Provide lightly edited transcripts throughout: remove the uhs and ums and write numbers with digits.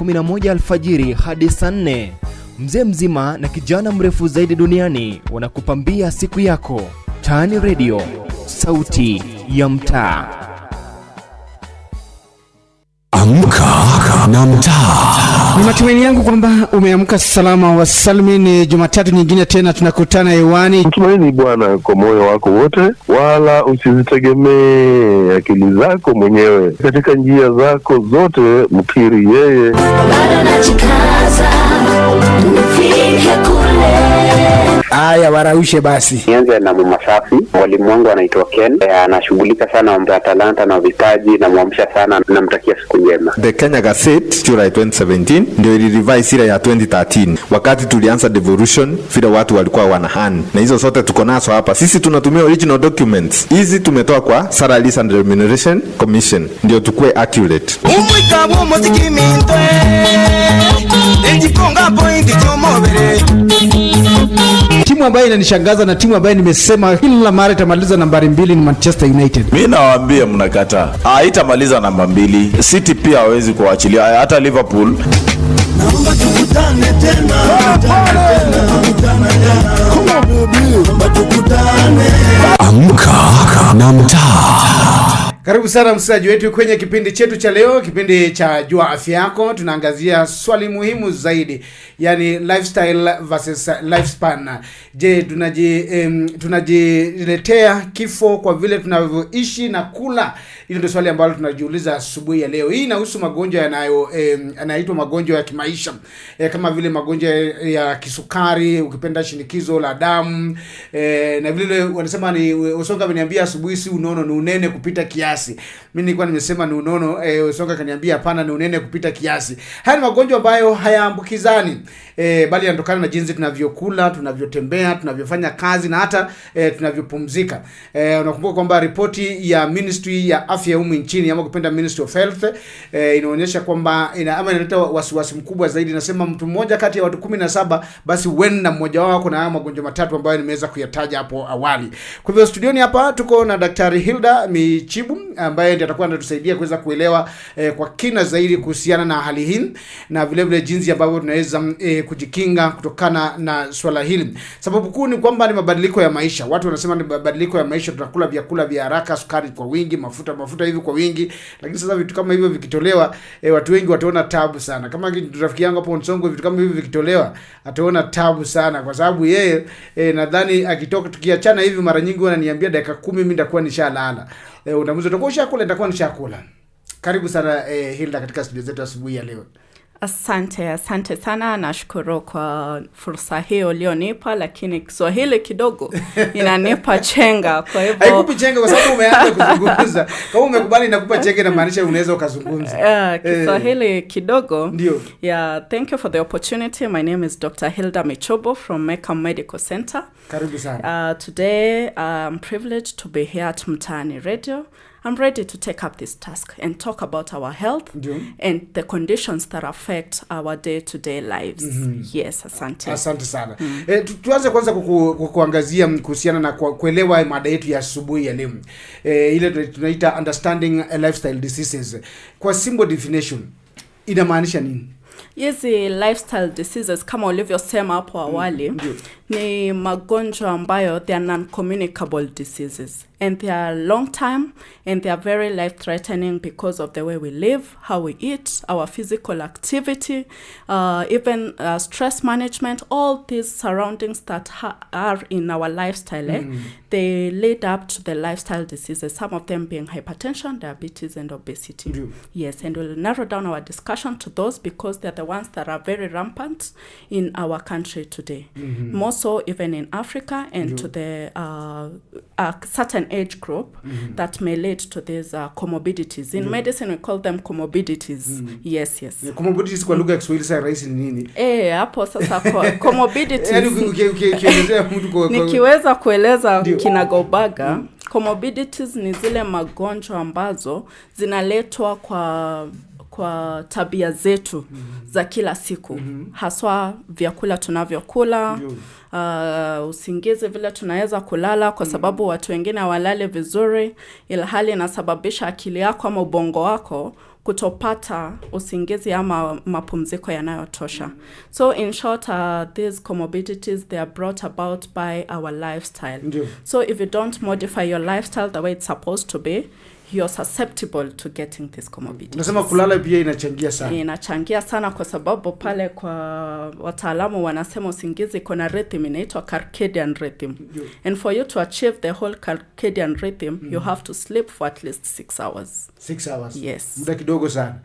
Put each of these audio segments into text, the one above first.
11 alfajiri hadi saa 4. Mzee mzima na kijana mrefu zaidi duniani wanakupambia siku yako. Mtaani Radio, sauti ya mtaa. Amka na mtaa. Ni matumaini yangu kwamba umeamka salama wa salmini. Jumatatu nyingine tena tunakutana hewani. Mtumaini Bwana kwa moyo wako wote, wala usizitegemee akili zako mwenyewe. Katika njia zako zote mkiri yeye. Bado najikaza, tumefika kule. Aya, waraushe basi. Nianze na mama safi. Mwalimu wangu anaitwa Ken. Anashughulika sana mambo ya talanta na vipaji, na muamsha sana, namtakia siku njema. The Kenya Gazette July 2017 ndio ilirevise ile ya 2013. Wakati tulianza devolution, vile watu walikuwa wanahani. Na hizo zote tuko nazo hapa. Sisi tunatumia original documents. Hizi tumetoa kwa Salaries and Remuneration Commission. Ndio tukue accurate. Umwika muziki mintwe. Ejikonga point chomobere. Timu ambayo inanishangaza na timu ambayo nimesema kila mara itamaliza nambari 2 ni Manchester United. Mimi nawaambia mnakataa. Haitamaliza namba 2. City pia hawezi kuachilia, hata Liverpool. Naomba tukutane tena. Naomba tukutane. Amka na mtaa. Karibu sana msikilizaji wetu kwenye kipindi chetu cha leo, kipindi cha Jua Afya Yako. Tunaangazia swali muhimu zaidi, yani lifestyle versus lifespan. Je, tunajiletea kifo kwa vile tunavyoishi na kula? Hilo ndio swali ambalo tunajiuliza asubuhi ya leo. Hii inahusu magonjwa yanayoitwa magonjwa ya kimaisha, kama vile magonjwa ya kisukari, ukipenda shinikizo la damu, na vile wanasema ni Usonga ameniambia asubuhi si unono, ni unene kupita kiasi. Mimi nilikuwa nimesema ni unono, Usonga kaniambia hapana, ni unene kupita kiasi. Haya ni magonjwa ambayo hayaambukizani, bali yanatokana na jinsi tunavyokula, tunavyotembea, tunavyofanya kazi na hata tunavyopumzika. Unakumbuka kwamba ripoti ya Ministry ya Afya humu nchini, ama kupenda Ministry of Health, inaonyesha kwamba inaleta wasiwasi mkubwa zaidi. Nasema mtu mmoja kati ya watu 17 basi huenda mmoja wao kuna haya magonjwa matatu ambayo nimeweza kuyataja hapo awali. Kwa hivyo studioni hapa tuko na Daktari Hilda Michibu ambaye ndiye atakuwa anatusaidia kuweza kuelewa kwa kina zaidi kuhusiana na hali hii, na vile vile jinsi ambavyo tunaweza kujikinga kutokana na swala hili. Sababu kuu ni kwamba ni mabadiliko ya maisha. Watu wanasema ni mabadiliko ya maisha, tunakula vyakula vya haraka, sukari kwa wingi, mafuta hivi kwa wingi. Lakini sasa vitu kama hivyo vikitolewa, watu wengi wataona tabu sana. Kama rafiki yangu hapo Nsongo, vitu kama hivyo vikitolewa ataona tabu sana, kwa sababu yeye nadhani akitoka tukiachana hivi mara nyingi wananiambia dakika 10 mimi nitakuwa nishalala. Unamuza utakuwa ushakula, nitakuwa nishakula. Karibu sana Hilda katika studio zetu asubuhi ya leo. Asante sana, nashukuru kwa fursa hiyo ulionipa, lakini Kiswahili kidogo inanipa chenga, kwa hivyo haikupi chenga kwa sababu umeanza kuzungumza. Kama umekubali nakupa chenga, na maanisha unaweza ukazungumza. Kiswahili kidogo. Ndio. Yeah, thank you for the opportunity. My name is Dr. Hilda Michibu from AmkaNaMtaa Medical Center. Karibu sana. Today I'm privileged to be here at Mtaani Radio. I'm ready to take up this task and talk about our health and the conditions that affect our day-to-day lives. Yes, asante. Asante sana. Tuanze kwanza kuangazia kuhusiana na kuelewa mada yetu ya asubuhi ya leo. Ile tunaita understanding lifestyle diseases. Kwa simple definition, inamaanisha nini? Hizi lifestyle diseases kama ulivyosema hapo awali ni magonjwa ambayo they are non-communicable diseases, and they are long time and they are very life threatening because of the way we live, how we eat, our physical activity, even stress management, all these surroundings that are in our lifestyle, they lead up to the lifestyle diseases, some of them being hypertension, diabetes and obesity. Yes, and we'll narrow down our discussion to those because they're the ones that are very rampant in our country today. More so even in Africa, and to the certain age group that may lead to these comorbidities. In medicine we call them comorbidities. Yes. Comorbidities kwa lugha ya Kiswahili sasa rahisi ni nini? Hapo sasa comorbidities. Ukielezea mtu kwa nikiweza kueleza kinagaubaga, comorbidities ni zile magonjwa ambazo zinaletwa kwa tabia zetu za kila siku, haswa vyakula tunavyokula, usingizi vile tunaweza kulala, kwa sababu watu wengine hawalale vizuri, ila hali inasababisha akili yako ama ubongo wako kutopata usingizi ama mapumziko yanayotosha. So in short, these comorbidities, they are brought about by our lifestyle. So if you don't modify your lifestyle the way it's supposed to be, you're susceptible to getting this comorbidity. Nasema kulala pia inachangia sana. Inachangia sana kwa sababu pale kwa wataalamu wanasema usingizi kuna rhythm inaitwa circadian rhythm. And for you to achieve the whole circadian rhythm, you have to sleep for at least 6 hours. 6 hours? Yes. Muda kidogo sana.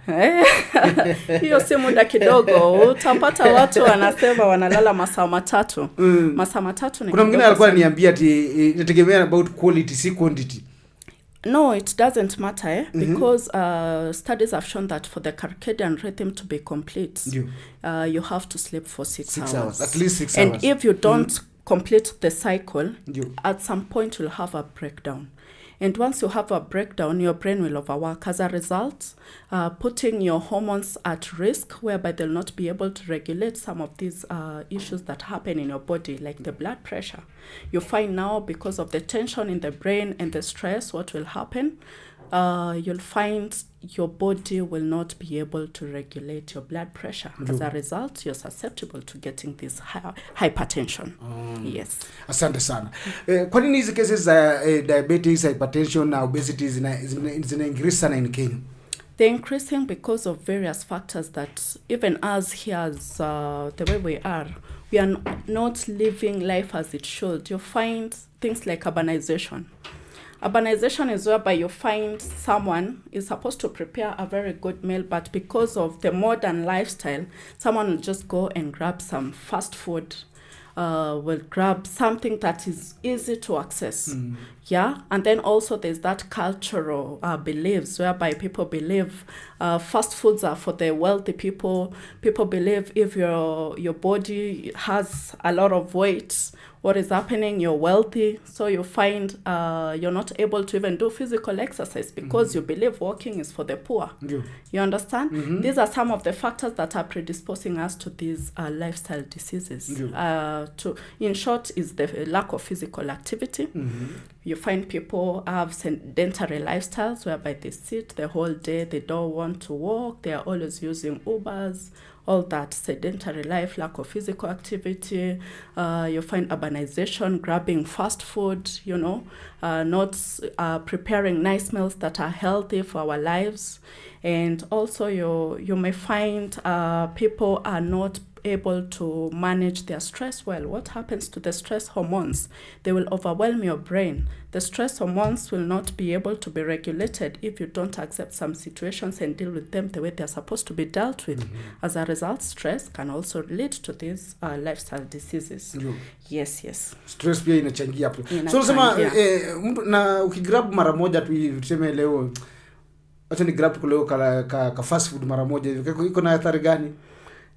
Hiyo si muda kidogo. Utapata watu wanasema wanalala masaa matatu. Masaa matatu ni kuna mwingine alikuwa ananiambia ati inategemea about quality si quantity. No, it doesn't matter because studies have shown that for the circadian rhythm to be complete, you have to sleep for 6 hours. At least 6 and hours. And if you don't complete the cycle, at some point you'll have a breakdown. And once you have a breakdown, your brain will overwork. As a result, putting your hormones at risk, whereby they'll not be able to regulate some of these issues that happen in your body, like the blood pressure. You find now, because of the tension in the brain and the stress, what will happen? You'll find your body will not be able to regulate your blood pressure. As a result, you're susceptible to getting this hypertension. Yes. Asante sana. Kwa nini hizi cases za diabetes, hypertension na obesity zina increase sana in Kenya? They're increasing because of various factors that even us here, as the way we are not living life as it should. You find things like urbanization. Urbanization is whereby you find someone is supposed to prepare a very good meal, but because of the modern lifestyle, someone will just go and grab some fast food, will grab something that is easy to access. Yeah, and then also there's that cultural beliefs whereby people believe fast foods are for the wealthy people. People believe if your body has a lot of weight, what is happening, you're wealthy, so you find you're not able to even do physical exercise because you believe walking is for the poor. You understand? These are some of the factors that are predisposing us to these lifestyle diseases. In short, is the lack of physical activity. You find people have sedentary lifestyles whereby they sit the whole day, they don't want to walk, they are always using Ubers, all that sedentary life, lack of physical activity. You find urbanization, grabbing fast food, not preparing nice meals that are healthy for our lives. And also you may find people are not able to manage their stress well. What happens to the stress hormones? They will overwhelm your brain. The stress hormones will not be able to be regulated if you don't accept some situations and deal with them the way they're supposed to be dealt with. As a result, stress can also lead to these lifestyle diseases. Yes. Stress pia inachangia hapo. So unasema na ukigrab mara moja tu tuseme leo acha ni grab leo ka fast food mara moja hivi iko na athari gani?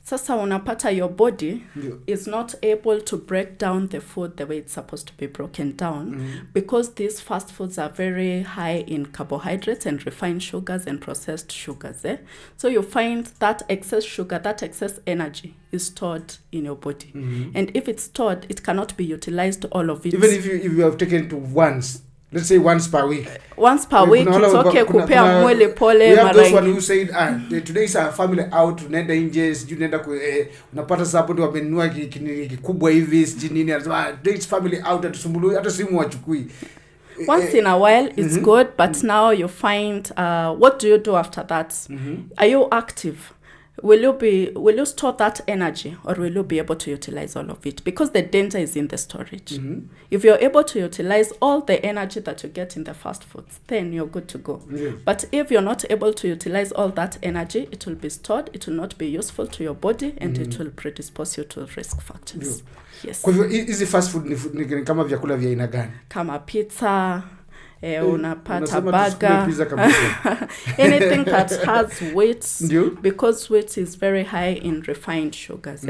Sasa unapata your body is not able to break down the food the way it's supposed to be broken down because these fast foods are very high in carbohydrates and refined sugars and processed sugars. So you find that excess sugar, that excess energy is stored in your body. And if it's stored, it cannot be utilized all of it. Even if you have taken to once, let's say once per week. Once per week, it's okay kupea mwili pole mara. We have those one who said, today is a family out, tunaenda nje, sijui nenda unapata sababu ndio wamenunua kikubwa hivi, sijui nini, anasema today is family out, atusumbului, hata simu wachukui. Once in a while, it's good, but now you find, what do you do after that? Are you active? Will you store that energy, or will you be able to utilize all of it? Because the danger is in the storage. If you're able to utilize all the energy that you get in the fast foods, then you're good to go. But if you're not able to utilize all that energy, it will be stored, it will not be useful to your body, and it will predispose you to risk factors. Yes. Kwa hivyo hizi fast food ni kama vyakula vya aina gani? Kama pizza, unapata burger, anything that has wheat, because wheat is very high in refined sugars.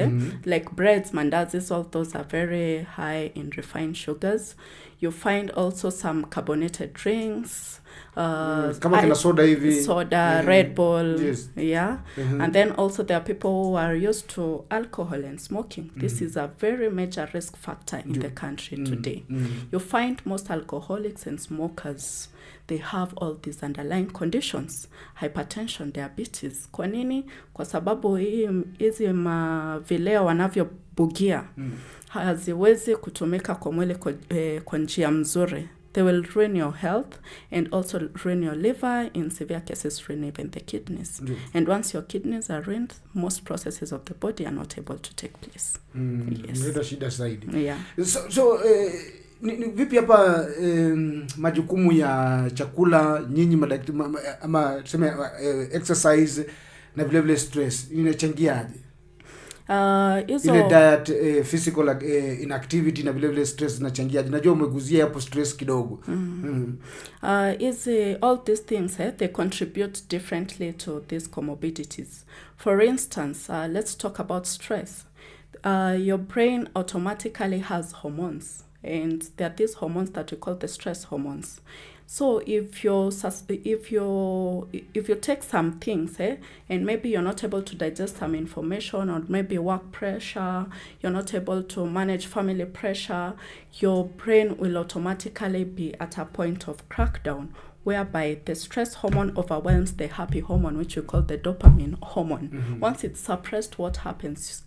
Like breads, mandazis, all those are very high in refined sugars. You find also some carbonated drinks, Kama kina soda hivi. Soda, Red Bull. Yes. Yeah. And then also there are people who are used to alcohol and smoking. This is a very major risk factor in the country today. You find most alcoholics and smokers, they have all these underlying conditions, hypertension, diabetes. Kwa nini? Kwa sababu hizi vileo wanavyobugia haziwezi kutumika kwa mwili kwa njia mzuri. They will ruin your health and also ruin your liver, in severe cases ruin even the kidneys. And once your kidneys are ruined, most processes of the body are not able to take place. Yes. Ndio shida zaidi. Yeah. So ni vipi hapa majukumu ya chakula nyinyi ama tuseme exercise na vile vile stress inachangiaje? Ile diet, physical inactivity na vile vile stress inachangiaje? Najua umeguzia hapo stress kidogo. All these things they contribute differently to these comorbidities. For instance, let's talk about stress. Your brain automatically has hormones, and there are these hormones that we call the stress hormones. So if you take some things and maybe you're not able to digest some information, or maybe work pressure, you're not able to manage family pressure, your brain will automatically be at a point of crackdown, whereby the stress hormone overwhelms the happy hormone, which we call the dopamine hormone. Once it's suppressed, what happens?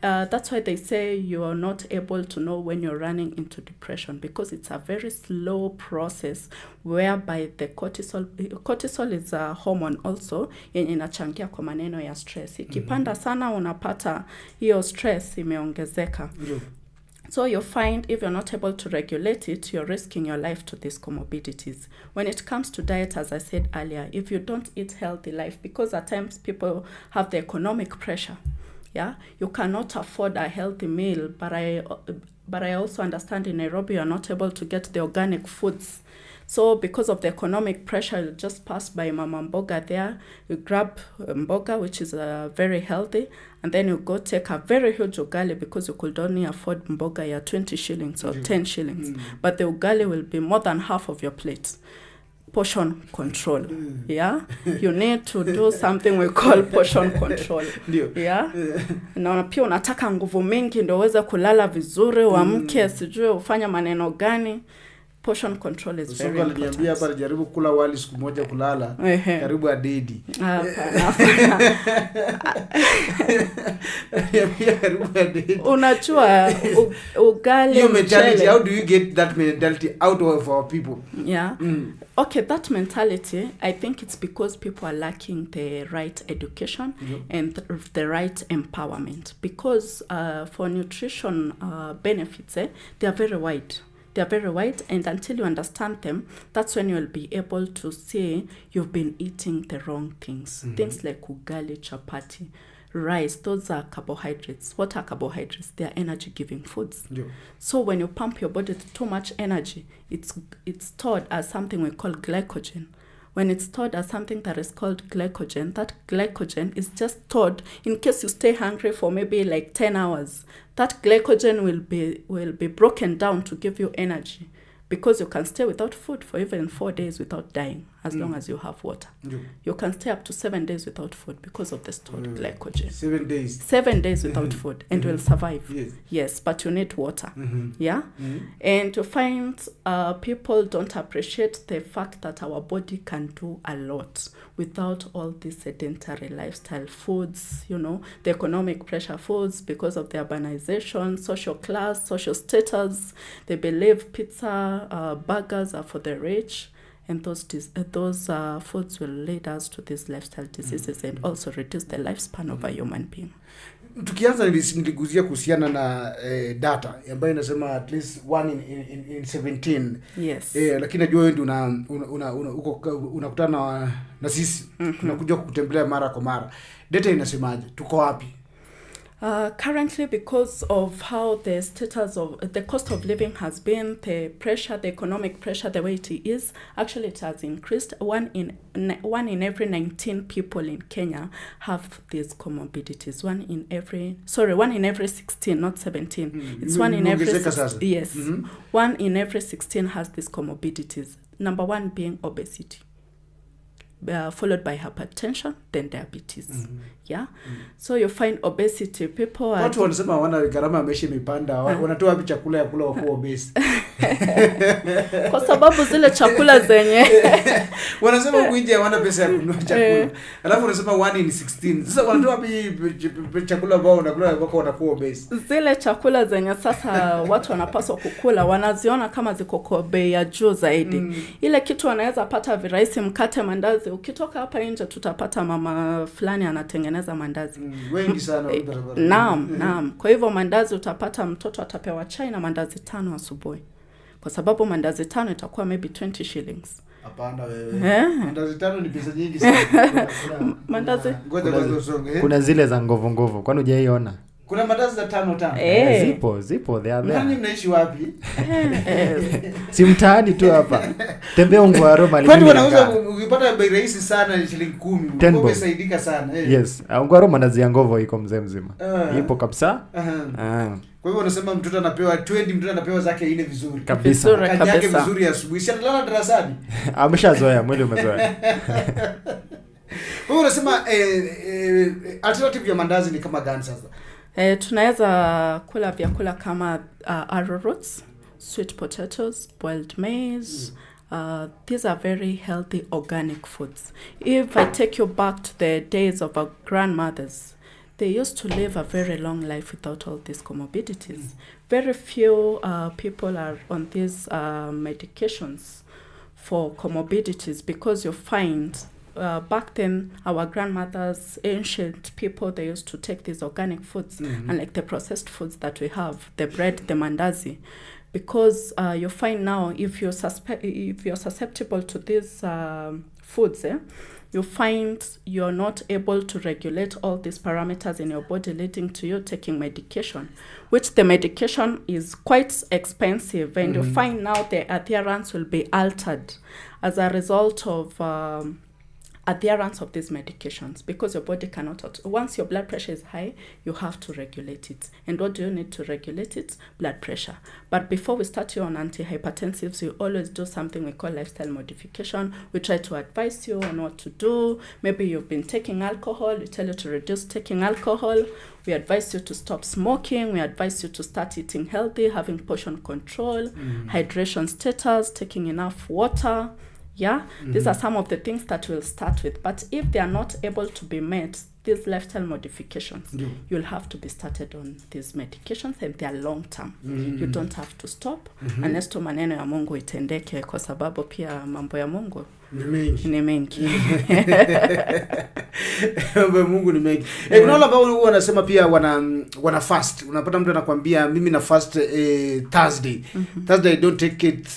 That's why they say you are not able to know when you're running into depression, because it's a very slow process whereby the cortisol is a hormone also yenye inachangia kwa maneno ya stress. Ikipanda sana unapata hiyo stress imeongezeka. So you find if you're not able to regulate it, you're risking your life to these comorbidities. When it comes to diet, as I said earlier, if you don't eat healthy life, because at times people have the economic pressure, yeah, you cannot afford a healthy meal, but I also understand in Nairobi you are not able to get the organic foods. So because of the economic pressure, you just pass by Mama Mboga there, you grab mboga, which is very healthy, and then you go take a very huge ugali, because you could only afford mboga ya 20 shillings or 10 shillings. But the ugali will be more than half of your plate. Portion control. Yeah, you need to do something we call portion control. Yeah, na pia unataka nguvu mingi ndio uweze kulala vizuri, uamke sijui ufanya maneno gani. Portion control is very important. Soko aliniambia hapa jaribu kula wali siku moja kulala karibu adedi. Unachua ugali. Your mentality, how do you get that mentality out of our people? Yeah. Okay, that mentality, I think it's because people are lacking the right education and the right empowerment. Because for nutrition benefits, they are very wide. They are very wide, and until you understand them, that's when you'll be able to say you've been eating the wrong things. Things like ugali, chapati, rice, those are carbohydrates. What are carbohydrates? They are energy-giving foods. So when you pump your body with too much energy, it's stored as something we call glycogen. When it's stored as something that is called glycogen, that glycogen is just stored in case you stay hungry for maybe like 10 hours. That glycogen will be broken down to give you energy, because you can stay without food for even 4 days without dying, as long as you have water. You can stay up to 7 days without food because of the stored glycogen. 7 days. 7 days without food, and will survive. Yes, but you need water. Yeah? And to find people don't appreciate the fact that our body can do a lot without all these sedentary lifestyle foods, you know, the economic pressure foods, because of the urbanization, social class, social status. They believe pizza, burgers are for the rich, and those foods will lead us to these lifestyle diseases and also reduce the lifespan of a human being. Tukianza niliguzia kuhusiana na data ambayo inasema at least 1 in 17. Yes. Lakini najua wewe ndio unakutana na sisi. Tunakuja kukutembelea mara kwa mara. Data inasemaje? Tuko wapi? Currently, because of how the status of the cost of living has been, the pressure, the economic pressure, the way it is, actually it has increased. One in every 19 people in Kenya have these comorbidities. One in every 16, not 17. It's one in every 16. Yes. 1 in every 16 has these comorbidities. number one being obesity, followed by hypertension, then diabetes. Yeah. So you find obesity, people are... Watu wanasema wana gharama ya maisha imepanda, wanatoa wapi chakula ya kula wakuwa obese? Kwa sababu zile chakula zenye wanasema huku nje hawana pesa ya kununua chakula. Alafu wanasema 1 in 16. Sasa wanatoa wapi chakula ambao wanakula wako wanakuwa obese? Zile chakula zenye sasa watu wanapaswa kukula wanaziona kama ziko kwa bei ya juu zaidi. Ile kitu wanaweza pata virahisi, mkate, mandazi. Ukitoka hapa nje tutapata mama fulani anatengeneza mandazi. Wengi sana barabara. Naam. Kwa hivyo mandazi utapata mtoto atapewa chai na mandazi 5 asubuhi. Kwa sababu mandazi 5 itakuwa maybe 20 shillings. Hapana wewe. Mandazi 5 ni pesa nyingi sana. Mandazi. Ngoja usonge. Kuna zile za ngovo. Kwani hujaiona? Kuna mandazi za 5. Zipo they are there. Mnani mnaishi wapi? Si mtaani tu hapa. Tembea Ungwaro mali. Kwani wanauza ukipata bei rahisi sana shilingi 10. Umesaidika sana. Yes. Ungwaro mandazi ya ngovo iko mzee mzima. Ipo kabisa. Kwa hivyo unasema mtoto anapewa 20, mtoto anapewa zake ile vizuri. Kabisa. Kanyage vizuri asubuhi. Si analala darasani. Ameshazoea, mwili umezoea. Wewe unasema alternative ya mandazi ni kama gani sasa? Tunaweza kula vyakula kama arrowroots, sweet potatoes, boiled maize. These are very healthy organic foods. If I take you back to the days of our grandmothers, they used to live a very long life without all these comorbidities. Very few people are on these medications for comorbidities, because you find back then our grandmothers, ancient people, they used to take these organic foods, unlike the processed foods that we have, the bread, the mandazi, because you find now if you're susceptible to these foods, you find you're not able to regulate all these parameters in your body, leading to you taking medication, which the medication is quite expensive, and you find now the adherence will be altered as a result of adherence of these medications, because your body cannot, once your blood pressure is high, you have to regulate it. And what do you need to regulate it? Blood pressure. But before we start you on antihypertensives, we always do something we call lifestyle modification. We try to advise you on what to do. Maybe you've been taking alcohol, we tell you to reduce taking alcohol. We advise you to stop smoking. We advise you to start eating healthy, having portion control, hydration status, taking enough water. Yeah, these are some of the things that we'll start with. But if they are not able to be met, these lifestyle modifications, you'll have to be started on these medications, and they are long term. You don't have to stop unless tu maneno ya Mungu itendeke, kwa sababu pia mambo ya Mungu ni mengi. Mambo ya Mungu ni mengi. Kuna wale ambao wanasema pia wana fast. Unapata mtu anakuambia mimi na fast Thursday. Thursday I don't take it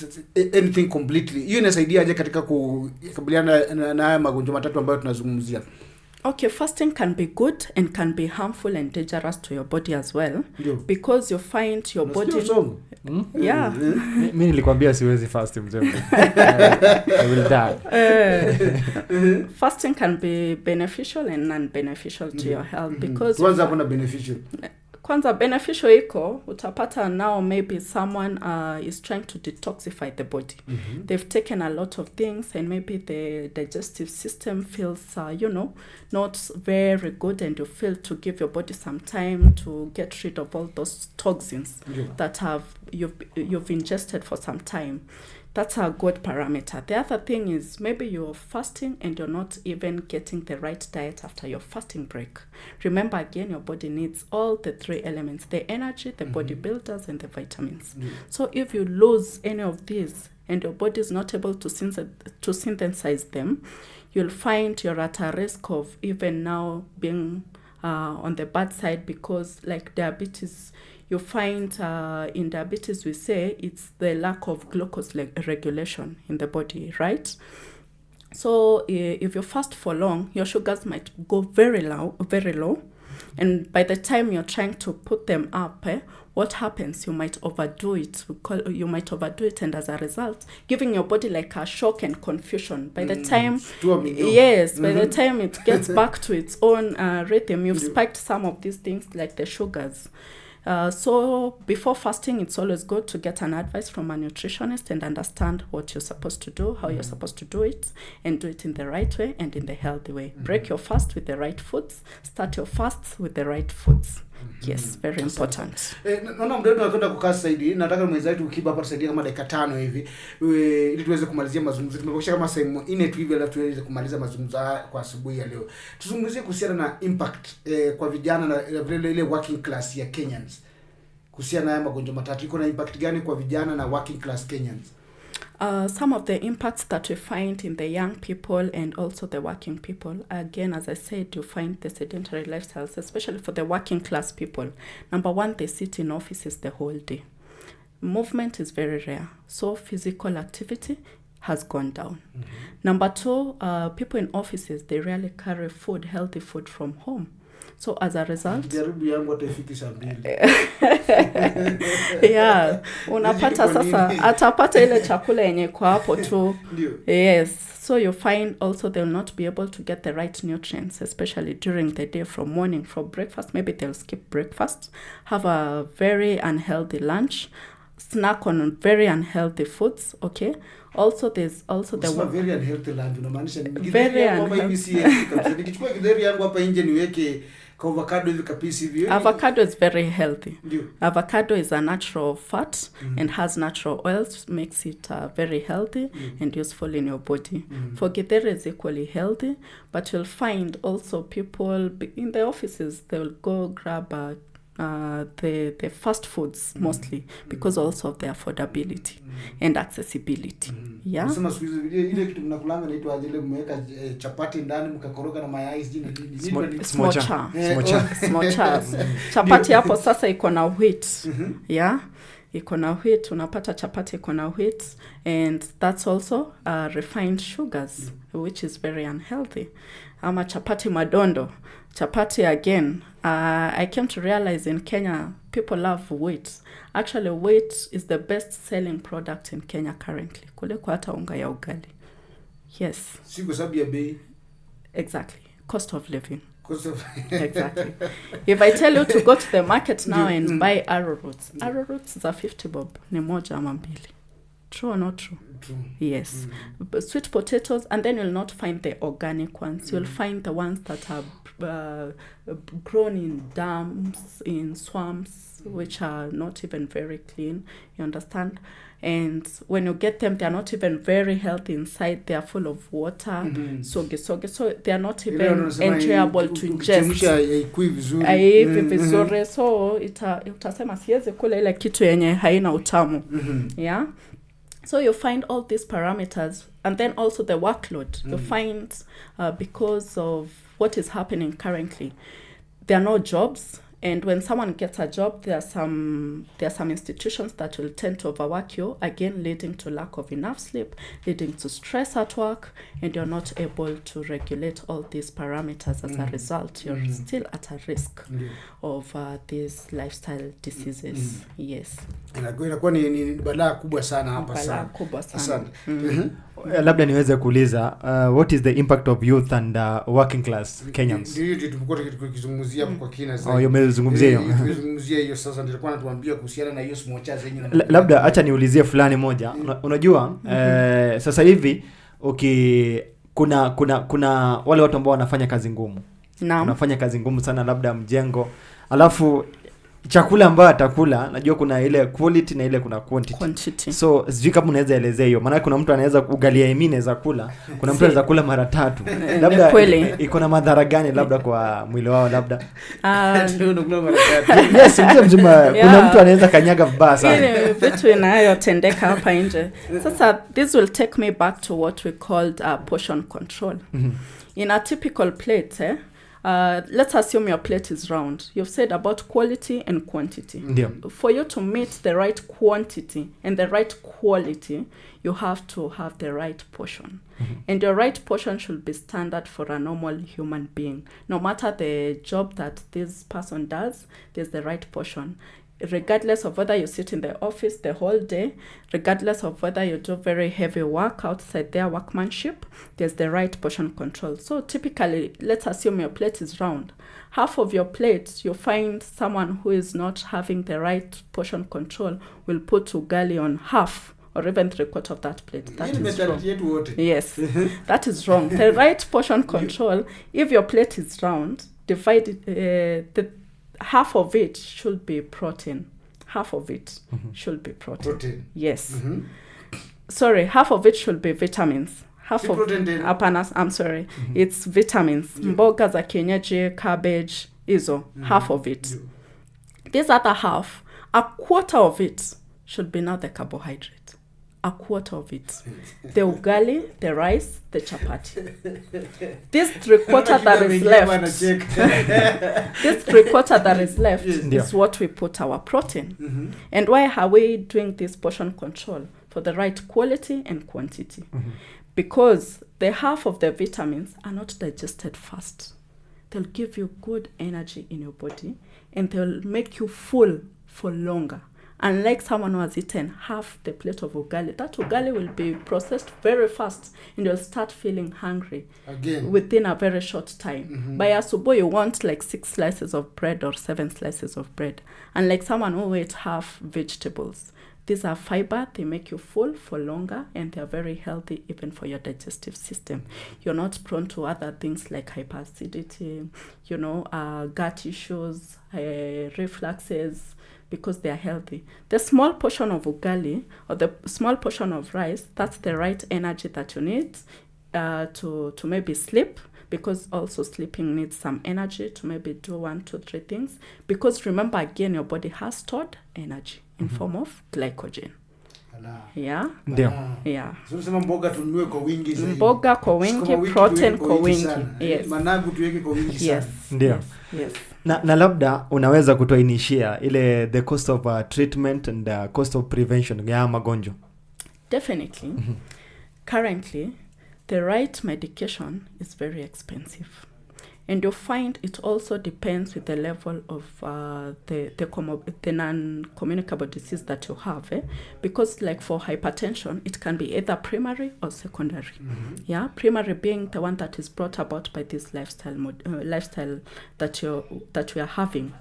anything completely. Hiyo inasaidia aje katika kukabiliana na haya magonjwa matatu ambayo tunazungumzia? Okay, fasting can be good and can be harmful and dangerous to your body as well. Because you find your body... Yeah. Mimi nilikwambia siwezi fast mzee. I will die. Fasting can be beneficial and non-beneficial to your health, because... Kwanza kuna beneficial. Kwanza beneficial iko, utapata now maybe someone is trying to detoxify the body. They've taken a lot of things, and maybe the digestive system feels, not very good, and you feel to give your body some time to get rid of all those toxins that you've ingested for some time. That's a good parameter. The other thing is maybe you're fasting and you're not even getting the right diet after your fasting break. Remember, again, your body needs all the 3 elements: the energy, the body builders, and the vitamins. So if you lose any of these and your body is not able to synthesize them, you'll find you're at a risk of even now being on the bad side, because like diabetes, you find in diabetes we say it's the lack of glucose regulation in the body, right? So if you fast for long, your sugars might go very low, and by the time you're trying to put them up, what happens? You might overdo it. You might overdo it, and as a result, giving your body like a shock and confusion. By the time, by the time it gets back to its own rhythm, you've spiked some of these things like the sugars. So before fasting, it's always good to get an advice from a nutritionist and understand what you're supposed to do, how you're supposed to do it, and do it in the right way and in the healthy way. Break your fast with the right foods. Start your fasts with the right foods. Yes, very important. Naona mdodo tunakwenda kukaa zaidi. Nataka mwenzetu ukiba hapa tusaidia kama dakika 5 hivi ili tuweze kumalizia mazungumzo. Tumebakisha kama sehemu 4 tu hivi, alafu tuweze kumaliza mazungumzo kwa asubuhi ya leo. Tuzungumzie kuhusiana na impact kwa vijana na vile ile working class ya Kenyans. Kuhusiana na magonjwa matatu, iko na impact gani kwa vijana na working class Kenyans? Some of the impacts that we find in the young people and also the working people, again, as I said, you find the sedentary lifestyles, especially for the working class people. Number one, they sit in offices the whole day. Movement is very rare, so physical activity has gone down. Number two, people in offices, they rarely carry food, healthy food from home. So as a result, yeah, unapata sasa atapata ile chakula yenye kwa hapo tu. Yes, so you find also they'll not be able to get the right nutrients, especially during the day, from morning, from breakfast. Maybe they'll skip breakfast, have a very unhealthy lunch, snack on very unhealthy foods. Okay, also there's also the very unhealthy lunch. Unamaanisha very unhealthy. Nikichukua githeri yangu hapa nje niweke avocado hivi kapisi hivi. Avocado is very healthy. Avocado is a natural fat and has natural oils, makes it very healthy and useful in your body. For githeri is equally healthy, but you'll find also people in the offices, they will go grab the fast foods mostly because also of the affordability and accessibility. Yeah. Nasema ile kitu mnakulanga inaitwa ile mmeweka chapati ndani mkakoroga na mayai jina nini? Smocha. Chapati hapo sasa iko na wheat. Yeah. Iko na wheat, unapata chapati iko na wheat, and that's also refined sugars, which is very unhealthy. Ama chapati madondo. Chapati again, I came to realize in Kenya, people love wheat. Actually, wheat is the best-selling product in Kenya currently. Kuliko hata unga ya ugali. Yes. Si kwa sababu ya bei. Exactly. Cost of living. Exactly. If I tell you to go to the market now and buy arrowroots are 50 bob. Ni moja ama mbili. True or not true? True. Yes. Sweet potatoes, and then you'll not find the organic ones. You'll find the ones that are grown in dams, in swamps, which are not even very clean. You understand? And when you get them, they are not even very healthy inside. They are full of water, soge. So they are not even enjoyable to ingest. Haivi vizuri. So utasema siwezi kula ile kitu yenye haina utamu. Yeah. So you find all these parameters, and then also the workload. You find because of what is happening currently, there are no jobs. And when someone gets a job, there are some institutions that will tend to overwork you, again leading to lack of enough sleep, leading to stress at work, and you're not able to regulate all these parameters. As a result, you're still at a risk of these lifestyle diseases. Yes. Inakuwa ni balaa kubwa sana hapa sana. Balaa kubwa sana. Labda niweze kuuliza what is the impact of youth and working class Kenyans? Ndio tulikuwa tukizungumzia kwa kina zaidi. Umezungumzia hiyo. Tumezungumzia hiyo sasa, nilikuwa natuambia kuhusiana na hiyo smocha zenyewe. Labda acha niulizie fulani moja. Unajua sasa hivi kuna wale watu ambao wanafanya kazi ngumu. Wanafanya kazi ngumu sana, labda mjengo. Alafu chakula ambayo atakula, najua kuna ile quality na ile kuna quantity. So sijui kama unaweza elezea hiyo. Maana kuna mtu anaweza ugalia yemini anaweza kula, kuna mtu anaweza kula mara 3. Labda iko na madhara gani labda kwa mwili wao labda? Ndio unakula mara 3. Yes, mzima kuna mtu anaweza kanyaga vibaya sana. Ile vitu inayotendeka hapa nje. Sasa this will take me back to what we called portion control. In a typical plate, let's assume your plate is round. You've said about quality and quantity. Yeah. For you to meet the right quantity and the right quality, you have to have the right portion. And your right portion should be standard for a normal human being. No matter the job that this person does, there's the right portion. regardless of whether you sit in the office the whole day, regardless of whether you do very heavy work outside their workmanship, there's the right portion control. So typically, let's assume your plate is round. Half of your plate, you find someone who is not having the right portion control will put ugali on half or even 3/4 of that plate. That is wrong. Yes, that is wrong. The right portion control, if your plate is round, divide it, the half of it should be protein. Half of it should be protein. Yes. Sorry, half of it should be vitamins. Half of apanas, I'm sorry. It's vitamins. Mboga za kienyeji, cabbage, izo. Half of it. This other half, a quarter of it should be now the carbohydrate. A quarter of it. The ugali, the rice, the chapati. This 3/4 that is left. This 3/4 that is left is what we put our protein. And why are we doing this portion control? For the right quality and quantity. Because the half of the vitamins are not digested fast. They'll give you good energy in your body and they'll make you full for longer. Unlike someone who has eaten half the plate of ugali, that ugali will be processed very fast and you'll start feeling hungry again within a very short time. By asubuhi, you want like 6 slices of bread or 7 slices of bread. Unlike someone who ate half vegetables. These are fiber, they make you full for longer and they're very healthy even for your digestive system. You're not prone to other things like hyperacidity, gut issues, refluxes, because they are healthy. The small portion of ugali or the small portion of rice, that's the right energy that you need to maybe sleep, because also sleeping needs some energy to maybe do 1, 2, 3 things. Because remember, again, your body has stored energy in form of glycogen. Yeah. Yeah. So mboga tununue kwa wingi zaidi. Mboga kwa wingi, protein kwa wingi. Yes. Managu tuweke kwa wingi sana. Yes. Ndio. Yes. Na labda unaweza kutuainishia ile the cost of treatment and the cost of prevention ya magonjwa. Definitely. Currently, the right medication is very expensive. And you'll find it also depends with the level of the non-communicable disease that you have. Because like for hypertension, it can be either primary or secondary. Yeah, primary being the one that is brought about by this lifestyle that we are having.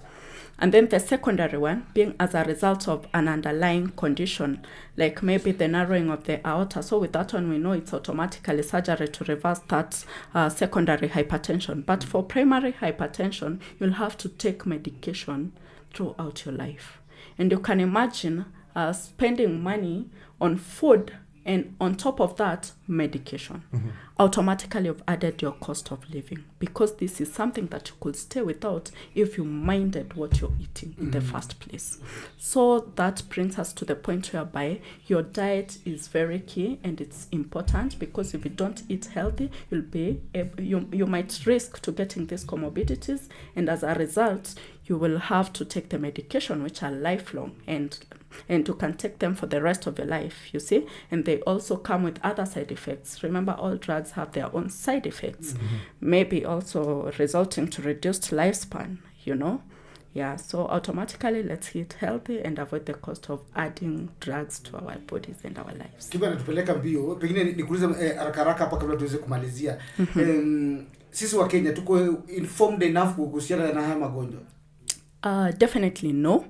And then the secondary one being as a result of an underlying condition, like maybe the narrowing of the aorta. So with that one, we know it's automatically surgery to reverse that secondary hypertension. But for primary hypertension, you'll have to take medication throughout your life. And you can imagine spending money on food and on top of that, medication. Automatically you've added your cost of living, because this is something that you could stay without if you minded what you're eating in the first place. So that brings us to the point whereby your diet is very key and it's important, because if you don't eat healthy, you might risk to getting these comorbidities, and as a result, you will have to take the medication, which are lifelong, and you can take them for the rest of your life, you see. And they also come with other side effects. Remember, all drugs have their own side effects, maybe also resulting to reduced lifespan, Yeah, so automatically let's eat healthy and avoid the cost of adding drugs to our bodies and our lives. Kiba natupeleka mbio, pengine nikuulize haraka hapa kabla tuweze kumalizia. Sisi wa Kenya tuko informed enough kuhusiana na haya magonjwa? Definitely no.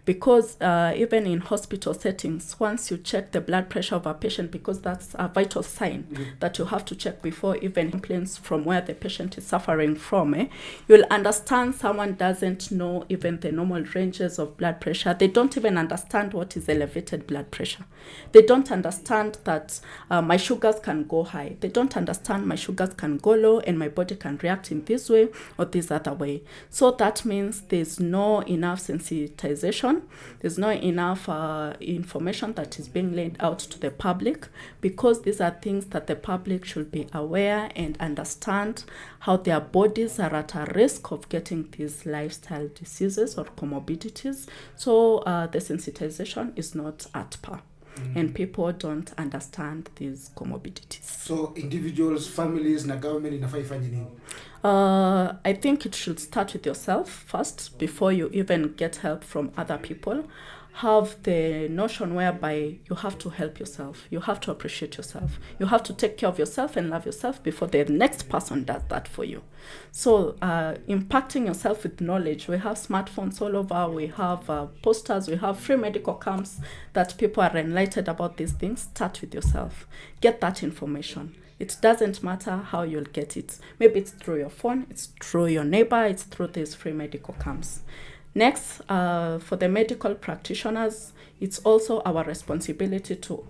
Because even in hospital settings, once you check the blood pressure of a patient, because that's a vital sign that you have to check before even complaints from where the patient is suffering from, you'll understand someone doesn't know even the normal ranges of blood pressure. They don't even understand what is elevated blood pressure. They don't understand that my sugars can go high. They don't understand my sugars can go low and my body can react in this way or this other way. So that means there's no enough sensitization. There's not enough information that is being laid out to the public, because these are things that the public should be aware and understand how their bodies are at a risk of getting these lifestyle diseases or comorbidities. So the sensitization is not at par. and people don't understand these comorbidities. So individuals, families na government inafaa ifanye nini? I think it should start with yourself first before you even get help from other people. Have the notion whereby you have to help yourself. You have to appreciate yourself. You have to take care of yourself and love yourself before the next person does that for you. So impacting yourself with knowledge. We have smartphones all over. We have posters. We have free medical camps that people are enlightened about these things. Start with yourself. Get that information. It doesn't matter how you'll get it. Maybe it's through your phone. It's through your neighbor. It's through these free medical camps. Next, for the medical practitioners, it's also our responsibility to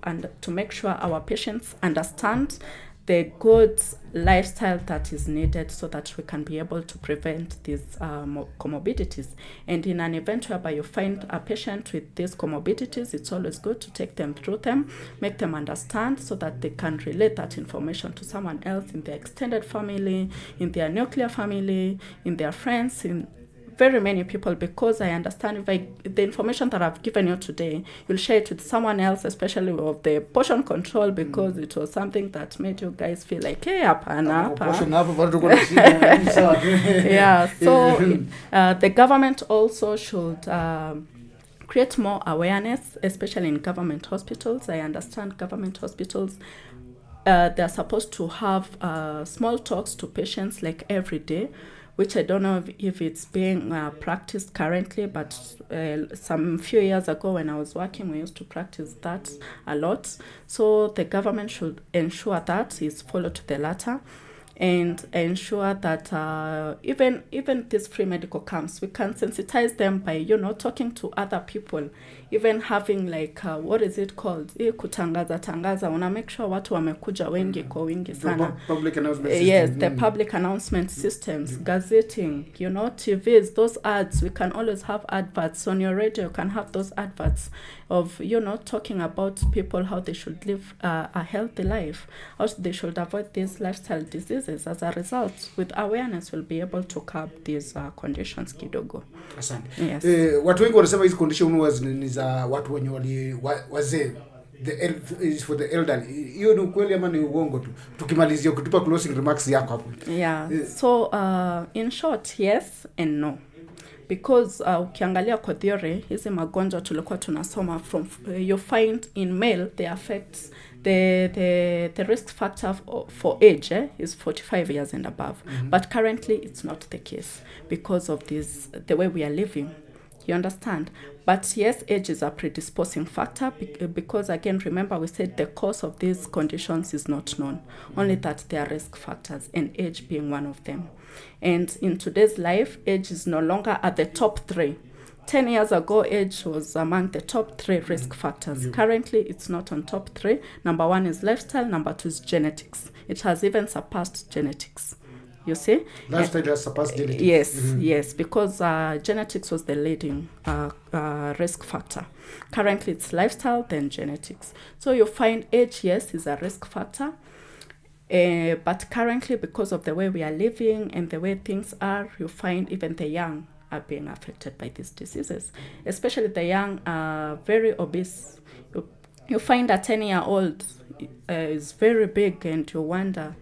make sure our patients understand the good lifestyle that is needed so that we can be able to prevent these comorbidities. And in an event whereby you find a patient with these comorbidities, it's always good to take them through them, make them understand so that they can relate that information to someone else in their extended family, in their nuclear family, in their friends, in very many people, because I understand if the information that I've given you today, you'll share it with someone else, especially of the portion control, because it was something that made you guys feel like, hey, apana. Yeah, so the government also should create more awareness, especially in government hospitals. I understand government hospitals, they're supposed to have small talks to patients like every day, which I don't know if it's being practiced currently, but some few years ago when I was working, we used to practice that a lot. So the government should ensure that is followed to the letter, and ensure that even these free medical camps, we can sensitize them by, talking to other people, even having like, what is it called? Kutangaza. Una make sure watu wamekuja wengi kwa wingi sana. Public announcement system. Yes, the public announcement systems, gazetting, TVs, those ads. We can always have adverts on your radio. You can have those adverts of, talking about people, how they should live a healthy life, how they should avoid these lifestyle diseases. As a result, with awareness, we'll be able to curb these conditions kidogo. Asante. Yes. Watu wengi wanasema hizi condition ni za watu wenye wazee. Is for the elderly. Hiyo ni ukweli ama ni uongo tu? Tukimalizia ukitupa closing remarks yako hapo. Yeah. So in short, yes and no. Because ukiangalia kwa theory, hizi magonjwa tulikuwa tunasoma from you find in male, they affect the risk factor for age is 45 years and above. But currently it's not the case because of the way we are living. You understand? But yes, age is a predisposing factor because, again, remember we said the cause of these conditions is not known, only that there are risk factors, and age being one of them. And in today's life, age is no longer at the top 3. 10 years ago, age was among the top 3 risk factors. Currently, it's not on top 3. Number 1 is lifestyle, number 2 is genetics. It has even surpassed genetics. You see? Lifestyle has surpassed genetics. Yes, yes, because genetics was the leading risk factor. Currently, it's lifestyle, then genetics. So you find age, yes, is a risk factor. But currently, because of the way we are living and the way things are, you find even the young are being affected by these diseases. Especially the young are very obese. You find a 10-year-old is very big and you wonder,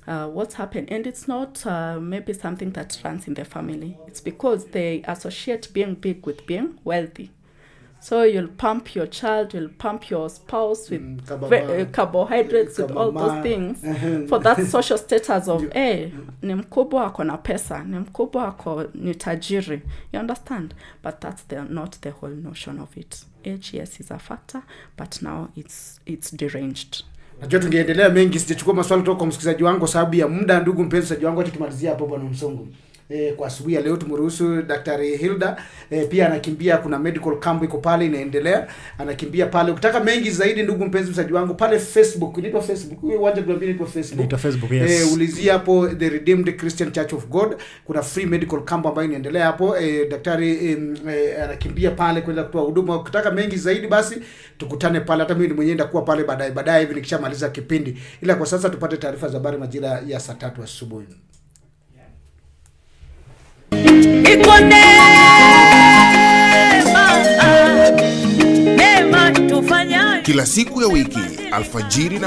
what's happened? And it's not maybe something that runs in the family. It's because they associate being big with being wealthy. So you'll pump your child, you'll pump your spouse with carbohydrates, with all those things for that social status of, ni mkubwa ako na pesa, ni mkubwa ako ni tajiri. You understand? But that's not the whole notion of it. Age, yes, is a factor, but now it's deranged. Najua tungeendelea mengi, sijachukua maswali kutoka kwa msikilizaji wangu kwa sababu ya muda. Ndugu mpenzi wangu, tukimalizia hapo Bwana Msongo. Kwa asubuhi ya leo tumruhusu Daktari Hilda pia anakimbia, kuna medical camp iko pale inaendelea, anakimbia pale. Ukitaka mengi zaidi ndugu mpenzi msaji wangu, pale Facebook, inaitwa Facebook. Wewe waje tuambie inaitwa Facebook. Inaitwa Facebook, yes. Ulizia hapo The Redeemed Christian Church of God. Kuna free medical camp ambayo inaendelea hapo. Daktari anakimbia pale kwenda kutoa huduma. Ukitaka mengi zaidi basi tukutane pale. Hata mimi mwenyewe ndakuwa pale baadaye hivi nikishamaliza kipindi. Ila kwa sasa tupate taarifa za habari majira ya saa 3 asubuhi. Iko neema tufanya kila siku ya wiki alfajiri na